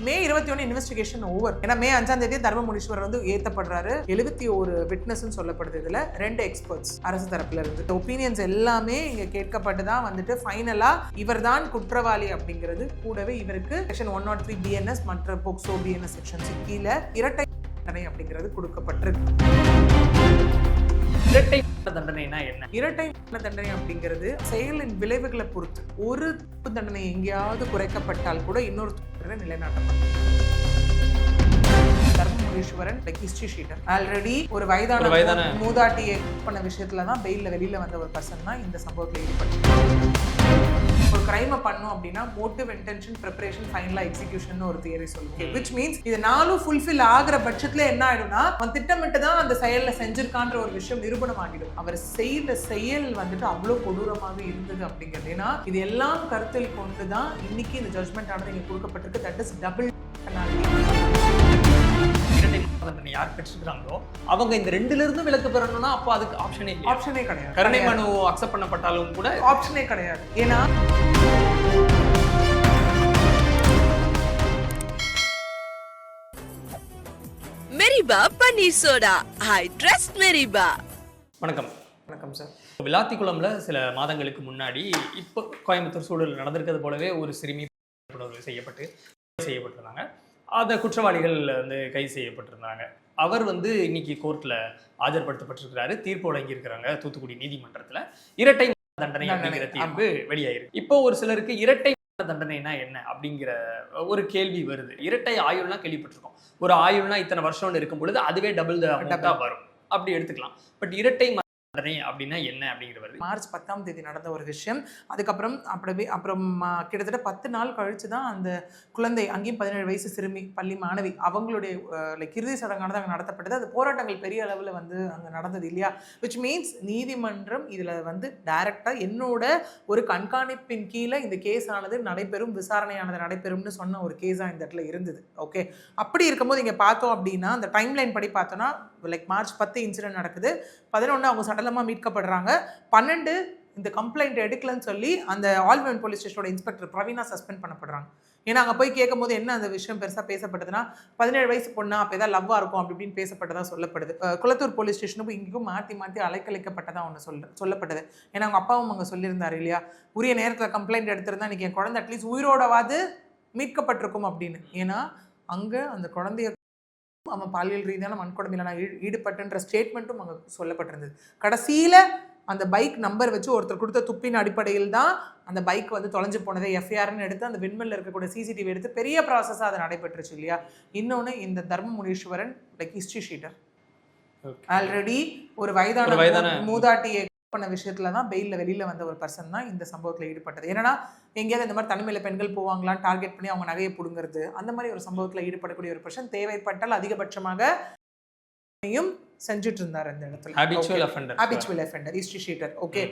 மே 21 investigation over. ஏன்னா மே 5ஆம் தேதி தர்மமுனீஸ்வரர் வந்து ஏத்தப்படுறாரு. 71 விட்னஸ் சொல்லப்படுது. இதுல 2 எக்ஸ்பர்ட்ஸ் அரசு தரப்புல இருந்து ஒப்பீனியன்ஸ் எல்லாமே இங்க கேட்கப்பட்டு தான் வந்துட்டு ஃபைனலா இவர்தான் குற்றவாளி அப்படிங்கிறது, கூடவே இவருக்கு செக்ஷன் 103 பிஎன்எஸ் மற்ற போக்சோ பிஎன்எஸ் செக்ஷன்ஸ் கீழே இரட்டை தண்டனை அப்படிங்கிறது கொடுக்கப்பட்டிருக்கு. இரட்டை தண்டனைனா என்ன? இரட்டை தண்டனை அப்படிங்கிறது செயலின் விளைவுகளை பொறுத்து ஒரு தண்டனை எங்கேயாவது குறைக்கப்பட்டால் கூட இன்னொரு தண்டனை நிலைநாட்டப்படும். தர்மமுனீஸ்வரன் ஹிஸ்டரி ஷீட்டர் ஆல்ரெடி ஒரு வயதான மூதாட்டியை பண்ண விஷயத்துலதான் பெயில்ல வெளியில வந்த ஒரு பர்சன் தான் இந்த சம்பவத்தில் ஈடுபட்டு ஒரு கிரைமை பண்ணும் அப்படின்னா மோட்டிவ், இன்டென்ஷன், ப்ரிப்பரேஷன், ஃபைனலா எக்ஸிகியூஷன் ஒரு தியரி சொல்லுங்க. விச் மீன்ஸ் இது நாலும் ஃபுல்ஃபில் ஆகிற பட்சத்துல என்ன ஆயிடும்னா அவன் திட்டமிட்டு தான் அந்த செயல்ல செஞ்சிருக்கான்ற ஒரு விஷயம் நிரூபணம் ஆகிடும். அவர் செய்த செயல் வந்துட்டு அவ்வளவு கொடூரமாக இருந்தது அப்படிங்கிறது. ஏன்னா இது எல்லாம் கருத்தில் கொண்டுதான் இன்னைக்கு இந்த ஜட்மெண்ட் ஆனது இங்க கொடுக்கப்பட்டிருக்கு. தட் இஸ் டபுள் தண்டனை யார் பெற்றிருக்காங்களோ அவங்க இந்த ரெண்டுல இருந்து விலக்கு பெறணும்னா அப்போ அதுக்கு ஆப்ஷனே கிடையாது. கருணை மனு அக்செப்ட் பண்ணப்பட்டாலும் கூட ஆப்ஷனே கிடையாது. ஏன்னா மெரிபா பன்னீர் சோடா, ஐ ட்ரஸ்ட் மெரிபா. வணக்கம். வணக்கம் சார். விளாத்திக்குளம்ல சில மாதங்களுக்கு முன்னாடி இப்போ கோயம்புத்தூர் சூழல் நடந்திருக்கிறது போலவே ஒரு சிறுமி செய்யப்பட்டிருந்தாங்க. அந்த குற்றவாளிகள் வந்து கைது செய்யப்பட்டிருந்தாங்க. அவர் வந்து இன்னைக்கு கோர்ட்ல ஆஜர்படுத்தப்பட்டிருக்கிறாரு. தீர்ப்பு வழங்கியிருக்கிறாங்க தூத்துக்குடி நீதிமன்றத்துல. இரட்டை தண்டனை அப்படிங்கிற தீர்ப்பு வெளியாயிருக்கு. இப்போ ஒரு சிலருக்கு இரட்டை தண்டனைனா என்ன அப்படிங்கிற ஒரு கேள்வி வருது. இரட்டை ஆயுள்னா கேள்விப்பட்டிருக்கோம். ஒரு ஆயுள்னா இத்தனை வருஷம்னு இருக்கும் பொழுது அதுவே டபுள் அமௌண்டா வரும், அப்படி எடுத்துக்கலாம். பட் இரட்டை தண்டனை அப்படின்னா என்ன அப்படிங்கிறது மார்ச் 10ஆம் தேதி நடந்த ஒரு விஷயம். அதுக்கப்புறம் அப்புறம் கிட்டத்தட்ட 10 நாள் கழிச்சு தான் அந்த குழந்தை, அங்கேயும் 17 வயசு சிறுமி பள்ளி மாணவி, அவங்களுடைய இறுதி சடங்கானது அங்கே நடத்தப்பட்டது. அது போராட்டங்கள் பெரிய அளவில் வந்து அங்கே நடந்தது இல்லையா. விச் மீன்ஸ் நீதிமன்றம் இதில் வந்து டைரக்டாக என்னோட ஒரு கண்காணிப்பின் கீழே இந்த கேஸ் ஆனது நடைபெறும், விசாரணையானது நடைபெறும்னு சொன்ன ஒரு கேஸாக இந்த இடத்துல இருந்தது. ஓகே, அப்படி இருக்கும்போது இங்கே பார்த்தோம் அப்படின்னா அந்த டைம் லைன் படி பார்த்தோன்னா மார்ச் 10 இன்சிடென்ட் நடக்குது. 11 அவங்க சடலமாக மீட்கப்படுறாங்க. 12 இந்த கம்ப்ளைண்ட் எடுக்கலன்னு சொல்லி அந்த ஆல்வியன் போலீஸ் ஸ்டேஷனோட இன்ஸ்பெக்டர் பிரவீனா சஸ்பெண்ட் பண்ணப்படுறாங்க. ஏன்னா அங்கே போய் கேட்கும் போது என்ன அந்த விஷயம் பெருசாக பேசப்பட்டதுன்னா 17 வயசு பொண்ணா அப்போ ஏதாவது லவ்வாக இருக்கும் அப்படி இப்படின்னு பேசப்பட்டதாக சொல்லப்படுது. குளத்தூர் போலீஸ் ஸ்டேஷனுக்கும் இங்கேயும் மாற்றி அலைக்கழிக்கப்பட்டதாக ஒன்று சொல்லப்பட்டது. ஏன்னா அவங்க அப்பாவும் அங்கே சொல்லியிருந்தார் இல்லையா, உரிய நேரத்தில் கம்ப்ளைண்ட் எடுத்திருந்தா இன்றைக்கி என் குழந்தை அட்லீஸ்ட் உயிரோடவாது மீட்கப்பட்டிருக்கும் அப்படின்னு. ஏன்னா அங்கே அந்த குழந்தைய அவன் பாலியல் ரீதியான வன்கொடுமையில நான் ஈடுபட்டுன்ற ஸ்டேட்மெண்ட்டும் அங்கே சொல்லப்பட்டிருந்தது. கடைசியில் அந்த பைக் நம்பர் வச்சு ஒருத்தர் கொடுத்த துப்பின் அடிப்படையில் தான் அந்த பைக் வந்து தொலைஞ்சு போனதை எஃப்ஐஆர்னு எடுத்து அந்த விண்வெளியில் இருக்கக்கூடிய சிசிடிவி எடுத்து பெரிய ப்ராசஸாக அது நடைபெற்றுச்சு இல்லையா. இன்னொன்று இந்த தர்மமுனீஸ்வரன் ஹிஸ்டரி ஷீட்டர் ஆல்ரெடி ஒரு வயதான மூதாட்டியை பண்ண விஷயத்துல தான் பெயில்ல வெளியில வந்த ஒரு பர்சன் தான் இந்த சம்பவத்தில் ஈடுபட்டது. ஏன்னா எங்கேயாவது இந்த மாதிரி தனிமையில பெண்கள் போவாங்களான்னு டார்கெட் பண்ணி அவங்க நகையை பிடுங்கிறது, அந்த மாதிரி ஒரு சம்பவத்தில் ஈடுபடக்கூடிய ஒரு பர்சன் தேவைப்பட்டால் அதிகபட்சமாக செஞ்சுட்டு இருந்தார் இந்த இடத்துல. Habitual offender history sheeter. Okay,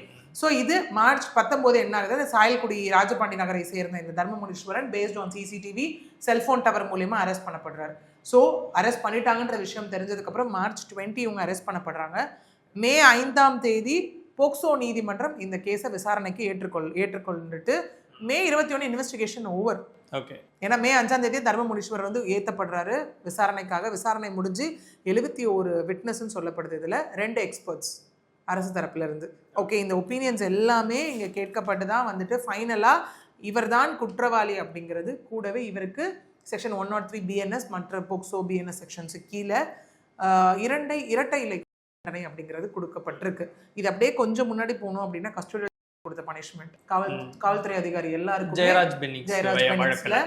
so இது மார்ச் 19 என்ன ஆகுது, சாயல்குடி ராஜபாண்டி நகரை சேர்ந்த இந்த Dharmamuneeswaran based on CCTV cellphone tower மூலியமா அரெஸ்ட் பண்ணப்படுறாரு. ஸோ அரெஸ்ட் பண்ணிட்டாங்கன்ற விஷயம் தெரிஞ்சதுக்கப்புறம் மார்ச் 20 இவங்க அரெஸ்ட் பண்ணப்படுறாங்க. மே 5ஆம் தேதி போக்சோ நீதிமன்றம் இந்த கேஸை விசாரணைக்கு ஏற்றுக்கொண்டுட்டு மே 21 இன்வெஸ்டிகேஷன் ஓவர். ஓகே, ஏன்னா மே 5ஆம் தேதி தர்மமுனீஸ்வரர் வந்து ஏற்றப்படுறாரு விசாரணைக்காக. விசாரணை முடிஞ்சு 71 விட்னஸ் சொல்லப்படுது. இதில் 2 எக்ஸ்பர்ட்ஸ் அரசு தரப்புல இருந்து. ஓகே, இந்த ஒப்பீனியன்ஸ் எல்லாமே இங்கே கேட்கப்பட்டு தான் வந்துட்டு ஃபைனலாக இவர்தான் குற்றவாளி அப்படிங்கிறது, கூடவே இவருக்கு செக்ஷன் 103 பிஎன்எஸ் மற்ற போக்சோ பிஎன்எஸ் செக்ஷன்ஸு கீழே இரட்டை இலை தண்டனை அப்படிங்கிறது கொடுக்கப்பட்டிருக்கு. இது அப்படியே கொஞ்சம் முன்னாடி போகணும் அப்படின்னா கஸ்டடி கொடுத்த பனிஷ்மெண்ட் காவல்துறை அதிகாரி எல்லாருக்கும் ஜெயராஜ் பென்னிக்ஸ்ல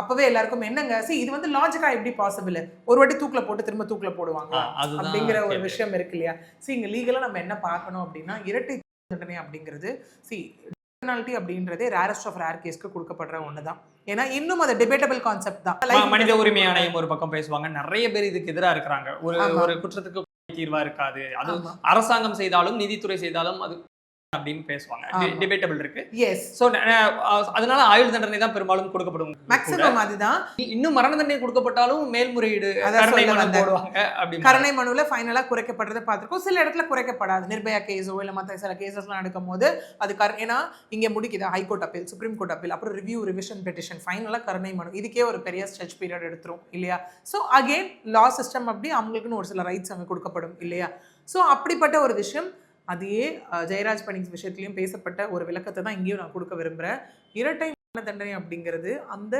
அப்பவே எல்லாருக்கும் என்னங்க இது வந்து லாஜிக்கா எப்படி பாசிபிள், ஒரு வாட்டி தூக்கில போட்டு திரும்ப தூக்கில போடுவாங்க அப்படிங்கிற ஒரு விஷயம் இருக்கு இல்லையா. இங்க லீகலா நம்ம என்ன பார்க்கணும் அப்படின்னா இரட்டை தண்டனை அப்படிங்கிறது பெனால்டி அப்படின்றதே ரேரஸ்ட் ஆஃப் ரேர் கேஸ்க்கு கொடுக்கப்படுற ஒண்ணுதான். ஏன்னா இன்னும் அது டிபேட்டபிள் கான்செப்ட் தான். மனித உரிமை ஆணையம் ஒரு பக்கம் பேசுவாங்க, நிறைய பேர் இதுக்கு எதிராக இருக்கிறாங்க. ஒரு குற்றத்துக்கு தீர்வா இருக்காது, அது அரசாங்கம் செய்தாலும் நீதித்துறை செய்தாலும் அது அப்படின்னு பேசுவாங்க, டிபேட்டபிள் இருக்கு. எஸ், சோ அதனால ஆயுள் தண்டனை தான் பெரும்பாலும் கொடுக்கப்படும். மேக்ஸிமம் அதுதான். இன்னும் மரண தண்டனை கொடுக்கப்பட்டாலும் மேல்முறையீடு கருணை மனு போடுவாங்க. அப்படி கருணை மனுல ஃபைனலா குறைக்கப்படுறதை பார்த்திருக்கோம். சில இடத்துல குறைக்கப்படாது. நிர்பயா கேஸோ இல்ல மற்ற சில கேசஸ்லாம் நடக்கும்போது அது ஏன்னா இங்க முடிக்குது high court appeal, supreme court appeal, அப்புறம் ரிவ்யூ, ரிவிஷன் பெட்டிஷன், ஃபைனலா கருணை மனு. இதுக்கே ஒரு பெரிய ஸ்ட்ரெச் பீரியட் எடுத்துரும் இல்லையா? ஸோ அகெயின் லா சிஸ்டம் அப்படி அவங்களுக்குன்னு ஒரு சில ரைட்ஸ் அங்கே கொடுக்கப்படும் இல்லையா? ஸோ அப்படிப்பட்ட ஒரு விஷயம் அதையே ஜெயராஜ் பணிக்ஸ் விஷயத்துலையும் பேசப்பட்ட ஒரு விளக்கத்தை தான் இங்கேயும் நான் கொடுக்க விரும்புகிறேன். இரட்டை மரண தண்டனை அப்படிங்கிறது அந்த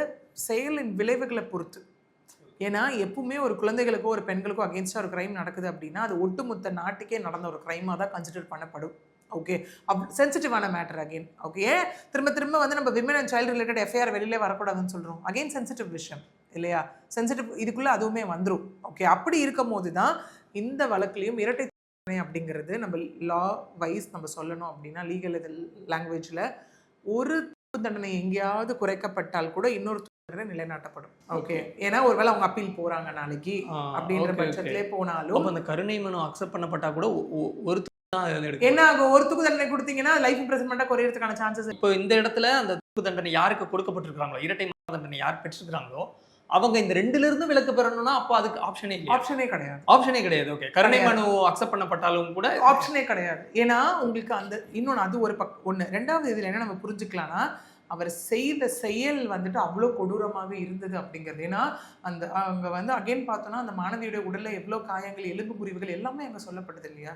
செயலின் விளைவுகளை பொறுத்து. ஏன்னா எப்பவுமே ஒரு குழந்தைகளுக்கோ ஒரு பெண்களுக்கோ அகேன்ஸ்டாக ஒரு கிரைம் நடக்குது அப்படின்னா அது ஒட்டுமொத்த நாட்டுக்கே நடந்த ஒரு கிரைமாக தான் கன்சிடர் பண்ணப்படும். ஓகே, சென்சிட்டிவான மேட்டர் அகெயின். ஓகே, திரும்ப திரும்ப வந்து நம்ம women and child related FIR வெளியிலே வரக்கூடாதுன்னு சொல்கிறோம். அகெயின் சென்சிட்டிவ் விஷயம் இல்லையா? சென்சிட்டிவ் இதுக்குள்ளே அதுவுமே வந்துடும். ஓகே, அப்படி இருக்கும் போது தான் இந்த வழக்குலையும் இரட்டை தண்டனை அப்படிங்கிறது நம்ம லா வைஸ் நம்ம சொல்லணும் அப்படின்னா லீகல் லாங்குவேஜில் ஒரு தண்டனை எங்கேயாவது குறைக்கப்பட்டால் கூட இன்னொரு தண்டனை நிலைநாட்டப்படும். ஓகே, ஏன்னா ஒருவேளை அவங்க அப்பீல் போறாங்க நாளைக்கு அப்படின்ற பட்சத்திலே போனாலும் அந்த கருணை மனு அக்செப்ட் பண்ணப்பட்டா கூட ஒரு என்ன ஆகும்? ஒரு தூக்கு தண்டனை கொடுத்தீங்கன்னா லைஃப் இம்ப்ரிசன்மெண்டா குறையறதுக்கான சான்சஸ். இப்போ இந்த இடத்துல அந்த தூக்கு தண்டனை யாருக்கு கொடுக்கப்பட்டிருக்காங்களோ, இரட்டை மரண தண்டனை யார் பெற்றிருக்காங்களோ அவங்க இந்த ரெண்டுல இருந்து விலக்கு பெறணும்னா அப்போ அதுக்கு ஆப்ஷனே கிடையாது. ஓகே, கருணை மனு அக்செப்ட் பண்ணப்பட்டாலும் கூட ஆப்ஷனே கிடையாது. ஏன்னா உங்களுக்கு அந்த இன்னொன்று அது ஒரு ஒன்று. ரெண்டாவது இதில் என்ன நம்ம புரிஞ்சுக்கலாம்னா அவர் செய்த செயல் வந்துட்டு அவ்வளோ கொடூரமாக இருந்தது அப்படிங்கிறது. ஏன்னா அந்த அங்கே வந்து அகைன் பார்த்தோன்னா அந்த மாணவியுடைய உடலில் எவ்வளோ காயங்கள், எலும்பு முறிவுகள் எல்லாமே அங்கே சொல்லப்படுது இல்லையா?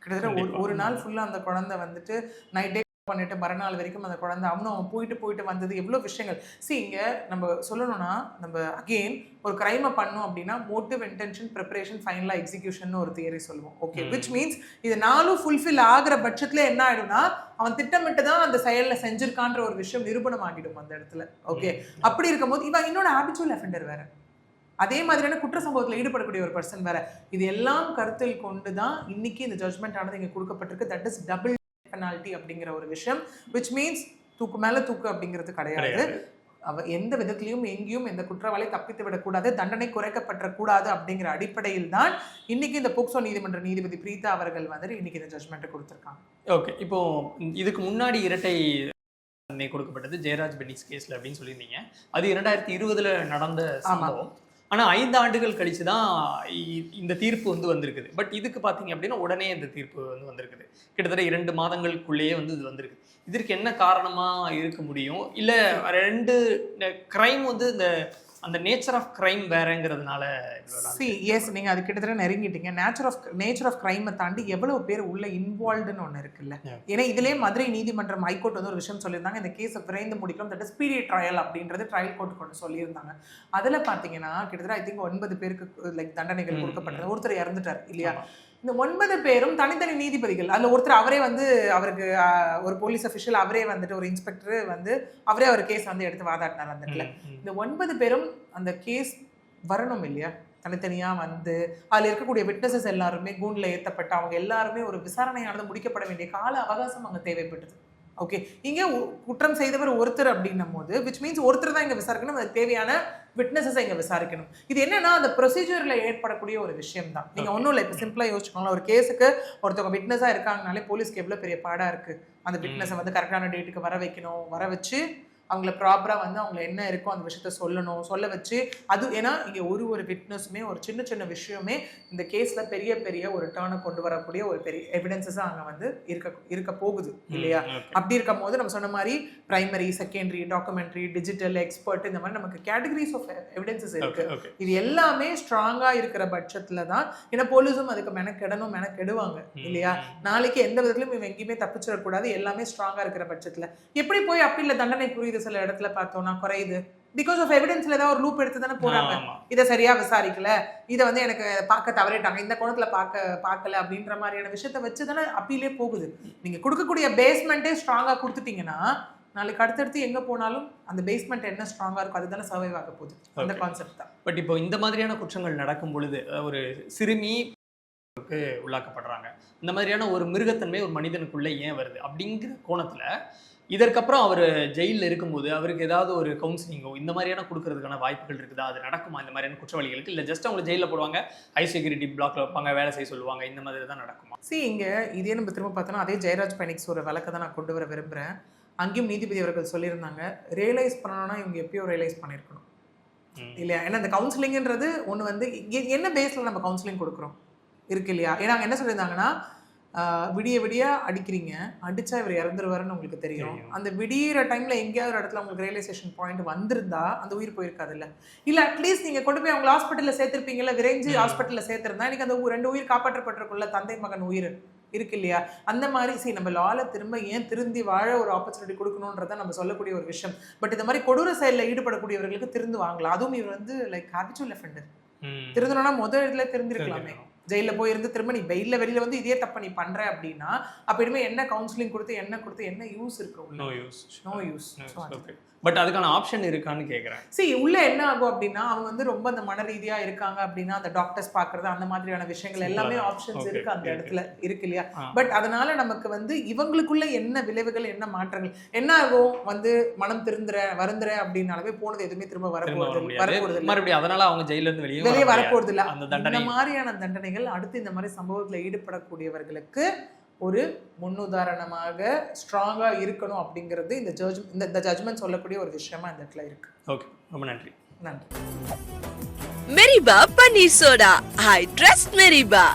கிட்டத்தட்ட ஒரு நாள் ஃபுல்லாக அந்த குழந்தை வந்துட்டு நைட்டே பண்ணிட்டு மறுநாள் வரைக்கும் அந்த குழந்தை அவனும் போயிட்டு வந்தது எவ்வளோ விஷயங்கள். இங்கே நம்ம சொல்லணும்னா நம்ம அகெயின் ஒரு கிரைமை பண்ணோம் அப்படின்னா மோட்டிவ், இன்டென்ஷன், ப்ரிப்பரேஷன், ஃபைனலாக எக்ஸிக்யூஷன் ஒரு தியரி சொல்லுவோம். ஓகே, விச் மீன்ஸ் இது நாலும் ஃபுல்ஃபில் ஆகிற பட்சத்தில் என்ன ஆகிடும்னா அவன் திட்டமிட்டு தான் அந்த செயலில் செஞ்சிருக்கான்ற ஒரு விஷயம் நிரூபணம் ஆகிடும் அந்த இடத்துல. ஓகே, அப்படி இருக்கும்போது இவன் இன்னொன்று ஹேபிச்சுவல் அஃபெண்டர் வேற, அதே மாதிரியான குற்ற சம்பவத்தில் ஈடுபடக்கூடிய ஒரு பர்சன் வேற. இது எல்லாம் கருத்தில் கொண்டு தான் இன்னைக்கு இந்த ஜட்மெண்ட் ஆனது இங்கே கொடுக்கப்பட்டிருக்கு. தட் இஸ் டபுள் பெனால்டி அப்படிங்கிற ஒரு விஷயம். விச் மீன்ஸ் தூக்கு மேல தூக்கு அப்படிங்கிறது கிடையாது. அவ எந்த விதத்திலையும் எங்கேயும் எந்த குற்றவாளி தப்பித்து விடக்கூடாது, தண்டனை குறைக்கப்படக்கூடாது அப்படிங்கிற அடிப்படையில் தான் இன்னைக்கு இந்த போக்சோ நீதிமன்ற நீதிபதி பிரீதா அவர்கள் வந்துட்டு இன்னைக்கு இந்த ஜட்மெண்ட்டை கொடுத்துருக்காங்க. ஓகே, இப்போ இதுக்கு முன்னாடி இரட்டை தண்டனை கொடுக்கப்பட்டது ஜெயராஜ் பெனிக்ஸ் கேஸ்ல அப்படின்னு சொல்லியிருந்தீங்க. அது 2020 நடந்த சம்பவம். ஆனால் 5 ஆண்டுகள் கழிச்சு தான் இந்த தீர்ப்பு வந்திருக்குது. பட் இதுக்கு பார்த்தீங்க அப்படின்னா உடனே இந்த தீர்ப்பு வந்திருக்குது. கிட்டத்தட்ட 2 மாதங்களுக்குள்ளேயே இது வந்திருக்கு. இதற்கு என்ன காரணமாக இருக்க முடியும்? இல்லை 2 கிரைம் இந்த அந்த நேச்சர் ஆஃப் கிரைம் வேறங்கிறதுனால? எஸ், நீங்கள் அது கிட்டத்தட்ட நெருங்கிட்டீங்க. நேச்சர் ஆஃப் கிரைமை தாண்டி எவ்வளவு பேர் உள்ள இன்வால்வ்டுன்னு ஒன்று இருக்குல்ல. ஏன்னா இதுலேயே மதுரை நீதிமன்றம் ஹைகோர்ட் ஒரு விஷயம் சொல்லியிருந்தாங்க, இந்த கேஸை விரைந்து முடிக்கணும், தட் ஸ்பீடி ட்ரையல் அப்படின்றது ட்ரையல் கோர்ட் கொண்டு சொல்லியிருந்தாங்க. அதில் பார்த்தீங்கன்னா கிட்டத்தட்ட ஐ திங்க் 9 பேருக்கு லைக் தண்டனைகள் கொடுக்கப்பட்டது. ஒருத்தர் இறந்துட்டார் இல்லையா? இந்த 9 பேரும் தனித்தனி நீதிபதிகள். அதில் ஒருத்தர் அவரே அவருக்கு ஒரு போலீஸ் அஃபிஷியல் அவரே வந்துட்டு ஒரு இன்ஸ்பெக்டர் அவரே ஒரு கேஸ் எடுத்து வாதாட்டினார் அந்த இடத்துல. இந்த 9 பேரும் அந்த கேஸ் வரணும் இல்லையா? தனித்தனியாக அதில் இருக்கக்கூடிய விட்னஸஸ் எல்லாருமே கூண்டில் ஏற்றப்பட்டு அவங்க எல்லாருமே ஒரு விசாரணையானது முடிக்கப்பட வேண்டிய கால அவகாசம் அங்கே தேவைப்பட்டது. ஓகே, இங்கே குற்றம் செய்தவர் ஒருத்தர் அப்படின்னும் போது விச் மீன்ஸ் ஒருத்தர் தான் இங்கே விசாரிக்கணும், அதுக்கு தேவையான விட்னஸஸை இங்கே விசாரிக்கணும். இது என்னன்னா அந்த ப்ரொசீஜரில் ஏற்படக்கூடிய ஒரு விஷயம் தான். நீங்கள் ஒன்றும் இல்லை, இப்போ சிம்பிளாக யோசிச்சுக்கோங்களா, ஒரு கேஸுக்கு ஒருத்தவங்க விட்னஸாக இருக்காங்கனாலே போலீஸ்க்கு எவ்வளோ பெரிய பாடாக இருக்குது. அந்த விட்னஸை கரெக்டான டேட்டுக்கு வர வைக்கணும், வர வச்சு அவங்கள ப்ராப்பராக அவங்கள என்ன இருக்கோ அந்த விஷயத்த சொல்ல வச்சு அது. ஏன்னா இங்கே ஒரு விட்னஸுமே ஒரு சின்ன விஷயமே இந்த கேஸில் பெரிய ஒரு டேர்னை கொண்டு வரக்கூடிய ஒரு பெரிய எவிடன்ஸஸாக அங்கே இருக்க போகுது இல்லையா? அப்படி இருக்கும் போது நம்ம சொன்ன மாதிரி primary, secondary, documentary, digital, expert, இந்த மாதிரி நமக்கு கேட்டகரிஸ் ஆஃப் எவிடன்சஸ் இருக்கு. இது எல்லாமே ஸ்ட்ராங்காக இருக்கிற பட்சத்தில் தான், ஏன்னா போலீஸும் அதுக்கு மெனக்கெடுவாங்க இல்லையா? நாளைக்கு எந்த விதத்திலும் இவங்க எங்கேயுமே தப்பிச்சிடக்கூடாது, எல்லாமே ஸ்ட்ராங்காக இருக்கிற பட்சத்தில் எப்படி போய் அப்பீல்ல தண்டனை புரியுது சில இடத்துல பார்த்தோம்னா குறையுது. பிகாஸ் ஆஃப் எவிடன்ஸ்ல ஏதாவது ஒரு லூப் எடுத்து தானே போறாங்க. இதை சரியா விசாரிக்கல, இதை எனக்கு பார்க்க தவறிட்டாங்க, இந்த கோணத்துல பார்க்கல அப்படின்ற மாதிரியான விஷயத்த வச்சு தானே அப்பீலே போகுது. நீங்க கொடுக்கக்கூடிய பேஸ்மெண்ட்டே ஸ்ட்ராங்கா கொடுத்துட்டீங்கன்னா நாளைக்கு அடுத்தடுத்து எங்க போனாலும் அந்த பேஸ்மெண்ட் என்ன ஸ்ட்ராங்கா இருக்கும் அதுதானே சர்வைவ் ஆக போகுது. அந்த கான்செப்ட் தான். பட் இப்போ இந்த மாதிரியான குற்றங்கள் நடக்கும் பொழுது ஒரு சிறுமி உள்ளாக்கப்படுறாங்க, இந்த மாதிரியான ஒரு மிருகத்தன்மை ஒரு மனிதனுக்குள்ள ஏன் வருது அப்படிங்கிற கோணத்துல இதற்கப்புறம் அவர் ஜெயிலில் இருக்கும்போது அவருக்கு ஏதாவது ஒரு கவுன்சிலிங்கோ இந்த மாதிரியான கொடுக்கறதுக்கான வாய்ப்புகள் இருக்குதா? அது நடக்குமா இந்த மாதிரியான குற்றவாளிகளுக்கு? இல்லை ஜஸ்ட் அவங்க ஜெயிலில் போடுவாங்க, ஹை செக்யூரிட்டி பிளாக்ல வைப்பாங்க, வேலை செய்ய சொல்லுவாங்க, இந்த மாதிரி தான் நடக்குமா? இங்கே இதே நம்ம திரும்ப பார்த்தோன்னா அதே ஜெயராஜ் பெனிக்ஸ் ஒரு வழக்கை தான் நான் கொண்டு வர விரும்புகிறேன். அங்கேயும் நீதிபதி அவர்கள் சொல்லியிருந்தாங்க, ரியலைஸ் பண்ணணும்னா இவங்க எப்பயோ ரியலைஸ் பண்ணியிருக்கணும் இல்லையா? ஏன்னா இந்த கவுன்சிலிங்ன்றது ஒன்று வந்து என்ன பேஸில் நம்ம கவுன்சிலிங் கொடுக்குறோம் இருக்கு இல்லையா? ஏன்னா அவங்க என்ன சொல்லியிருந்தாங்கன்னா, விடிய விடிய அடிக்கிறீங்க, அடிச்சா இவர் இறந்துருவாருன்னு உங்களுக்கு தெரியும். அந்த விடியிற டைம்ல எங்கேயாவது ஒரு இடத்துல உங்களுக்கு ரியலைசேஷன் பாயிண்ட் வந்திருந்தா அந்த உயிர் போயிருக்காது இல்ல. இல்ல அட்லீஸ்ட் நீங்க கொண்டு போய் அவங்க ஹாஸ்பிட்டல்ல சேர்த்திருப்பீங்கல்ல, விரைஞ்சு ஹாஸ்பிட்டல்ல சேர்த்திருந்தா இன்னைக்கு அந்த 2 உயிர் காப்பாற்றப்பட்டிருக்குள்ள, தந்தை மகன் உயிர் இருக்கு இல்லையா? அந்த மாதிரி நம்ம லால திரும்ப ஏன் திருந்தி வாழ ஒரு ஆப்பர்ச்சுனிட்டி கொடுக்கணுன்றத நம்ம சொல்லக்கூடிய ஒரு விஷயம். பட் இந்த மாதிரி கொடூர செயலில் ஈடுபடக்கூடியவர்களுக்கு திருந்து வாங்கலாம். அதுவும் இவர் வந்து லைக் ஹேபிச்சுவல் அஃபெண்டர். திருந்தணும்னா முதல் இதுல திருந்திருக்கலாமே. ஜெயிலில் போயிருந்து திரும்ப நீ வெயிலில் வெளியில் வந்து இதே தப்ப நீ பண்ற அப்படின்னா அப்போ இனிமேல் என்ன கவுன்சிலிங் கொடுத்து என்ன யூஸ் இருக்கு? No use. பட் அதுக்கான ஆப்ஷன் இருக்கான்னு கேட்குறேன். உள்ள என்ன ஆகும் அப்படின்னா அவங்க வந்து ரொம்ப அந்த மன ரீதியா இருக்காங்க அப்படின்னா அந்த டாக்டர்ஸ் பார்க்கறது அந்த மாதிரியான விஷயங்கள் எல்லாமே ஆப்ஷன்ஸ் இருக்கு அந்த இடத்துல இருக்கு இல்லையா? பட் அதனால நமக்கு வந்து இவங்களுக்குள்ள என்ன விளைவுகள், என்ன மாற்றங்கள் என்ன ஆகும், வந்து மனம் வருந்துற அப்படின்னாலே போனது எதுவுமே திரும்ப வரப்போறது மறுபடியும். அதனால அவங்க ஜெயில இருந்து வெளியே வரப்போறது இல்லை. இந்த மாதிரியான தண்டனைகள் அடுத்து இந்த மாதிரி சம்பவத்தில் ஈடுபடக்கூடியவர்களுக்கு ஒரு முன்னுதாரணமாக ஸ்ட்ராங்கா இருக்கணும் அப்படிங்கிறது இந்த ஜட்ஜ்மெண்ட் சொல்லக்கூடிய ஒரு விஷயமா இந்த இடத்துல இருக்கு. ஓகே, ரொம்ப நன்றி. மெரிபா பன்னீர் சோடா. I trust Meriba.